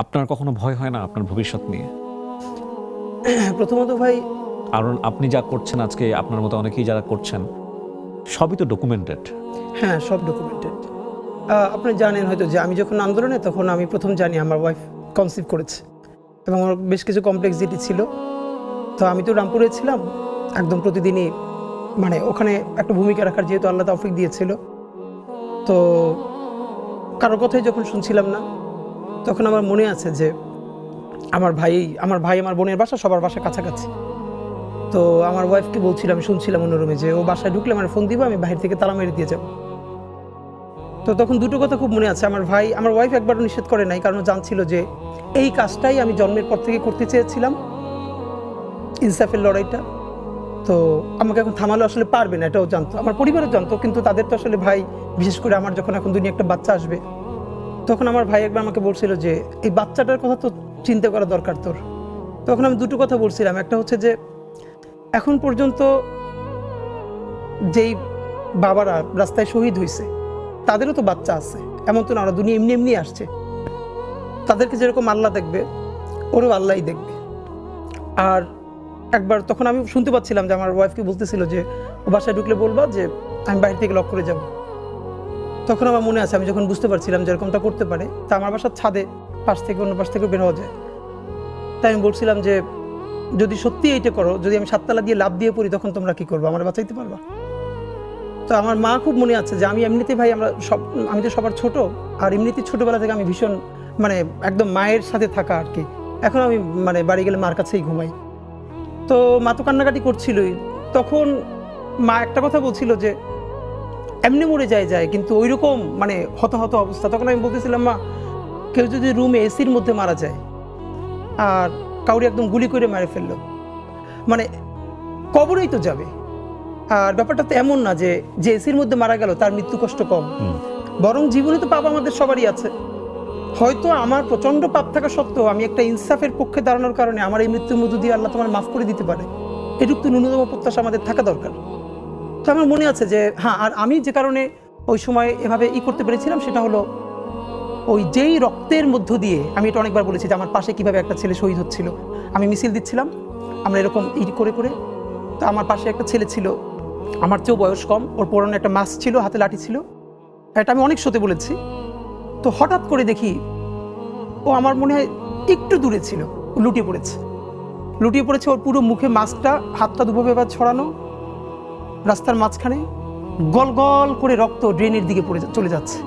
আপনার কখনো ভয় হয় না আপনার ভবিষ্যৎ নিয়ে? প্রথমত ভাই, কারণ আপনি যা করছেন আজকে, আপনার মতো অনেকেই যারা করছেন, সবই তো ডকুমেন্টেড। হ্যাঁ, সব ডকুমেন্টেড। আপনি জানেন হয়তো যে আমি যখন আন্দোলনে, তখন আমি প্রথম জানি আমার ওয়াইফ কনসিভ করেছে এবং আমার বেশ কিছু কমপ্লেক্সিটি ছিল। তো আমি তো রামপুরে ছিলাম, একদম প্রতিদিনই মানে ওখানে একটা ভূমিকা রাখার যেহেতু আল্লাহ তৌফিক দিয়েছিল, তো কারোর কথাই যখন শুনছিলাম না, তখন আমার মনে আছে যে আমার ভাই আমার বোনের বাসা সবার বাসা কাছাকাছি। তো আমার ওয়াইফকে বলছিলাম, শুনছিলাম অন্য রুমে, যে ও বাসায় ঢুকলে আমার ফোন দিব, আমি বাহির থেকে তালা মেরে দিয়ে যাব। তো তখন দুটো কথা খুব মনে আছে। আমার ওয়াইফ একবারও নিষেধ করে নাই, কারণ জানছিল যে এই কাজটাই আমি জন্মের পর থেকে করতে চেয়েছিলাম, ইনসাফের লড়াইটা। তো আমাকে এখন থামালো আসলে পারবে না, এটাও জানতো, আমার পরিবারও জানতো, কিন্তু তাদের তো আসলে ভাই, বিশেষ করে আমার যখন এখন দুনিয়া একটা বাচ্চা আসবে, তখন আমার ভাই একবার আমাকে বলছিল যে এই বাচ্চাটার কথা তো চিন্তা করা দরকার তোর। তখন আমি দুটো কথা বলছিলাম, একটা হচ্ছে যে এখন পর্যন্ত যেই বাবারা রাস্তায় শহীদ হয়েছে তাদেরও তো বাচ্চা আছে, এমন তো না ওরা দুনিয়া এমনি এমনি আসছে। তাদেরকে যেরকম আল্লাহ দেখবে, ওরও আল্লাহই দেখবে। আর একবার তখন আমি শুনতে পাচ্ছিলাম যে আমার ওয়াইফকে বলতেছিল যে ও বাসায় ঢুকলে বলবা যে আমি বাইরে থেকে লক করে যাব। তখন আমার মনে আছে, আমি যখন বুঝতে পারছিলাম যে এরকমটা করতে পারে, তা আমার বাসার ছাদে পাশ থেকে অন্য পাশ থেকে বের হওয়া যায়, তাই আমি বলছিলাম যে যদি সত্যি এইটা করো, যদি আমি 7 তালা দিয়ে লাভ দিয়ে পড়ি, তখন তোমরা কি করবো, আমার বাঁচাইতে পারবা? তো আমার মা খুব মনে আছে যে আমি এমনিতে ভাই, আমি তো সবার ছোট, আর এমনিতেই ছোটবেলা থেকে আমি ভীষণ মানে একদম মায়ের সাথে থাকা আর কি। এখন আমি মানে বাড়ি গেলে মার কাছেই ঘুমাই। তো মা তো কান্নাকাটি করছিলই। তখন মা একটা কথা বলছিল যে এমনি মরে যায়, কিন্তু ওই রকম মানে হতাহত অবস্থা। তখন আমি বলতেছিলাম, মা, কেউ যদি রুমে এসির মধ্যে মারা যায় আর কাউরি একদম গুলি করে মেরে ফেললো, মানে কবরেই তো যাবে। আর ব্যাপারটা তো এমন না যে এসির মধ্যে মারা গেল তার মৃত্যু কষ্ট কম, বরং জীবনে তো পাপ আমাদের সবারই আছে। হয়তো আমার প্রচন্ড পাপ থাকা সত্ত্বেও আমি একটা ইনসাফের পক্ষে দাঁড়ানোর কারণে আমার এই মৃত্যুর মধ্য দিয়ে আল্লাহ তোমার মাফ করে দিতে পারে, এটুকু তো ন্যূনতম প্রত্যাশা আমাদের থাকা দরকার। তো আমার মনে আছে যে হ্যাঁ, আর আমি যে কারণে ওই সময় এভাবে করতে পেরেছিলাম, সেটা হলো ওই যেই রক্তের মধ্য দিয়ে, আমি এটা অনেকবার বলেছি যে আমার পাশে কিভাবে একটা ছেলে শহীদ হচ্ছিল, আমি মিছিল দিচ্ছিলাম, আমরা এরকম করে করে, তো আমার পাশে একটা ছেলে ছিল, আমার চেয়েও বয়স কম, ওর পরনে একটা মাস্ক ছিল, হাতে লাঠি ছিল, এটা আমি অনেক শোতে বলেছি। তো হঠাৎ করে দেখি ও আমার মনে হয় একটু দূরে ছিল, লুটিয়ে পড়েছে, ওর পুরো মুখে মাস্কটা, হাতটা দুভাবে ছড়ানো, রাস্তার মাঝখানে গল গল করে রক্ত ড্রেনের দিকে চলে যাচ্ছে।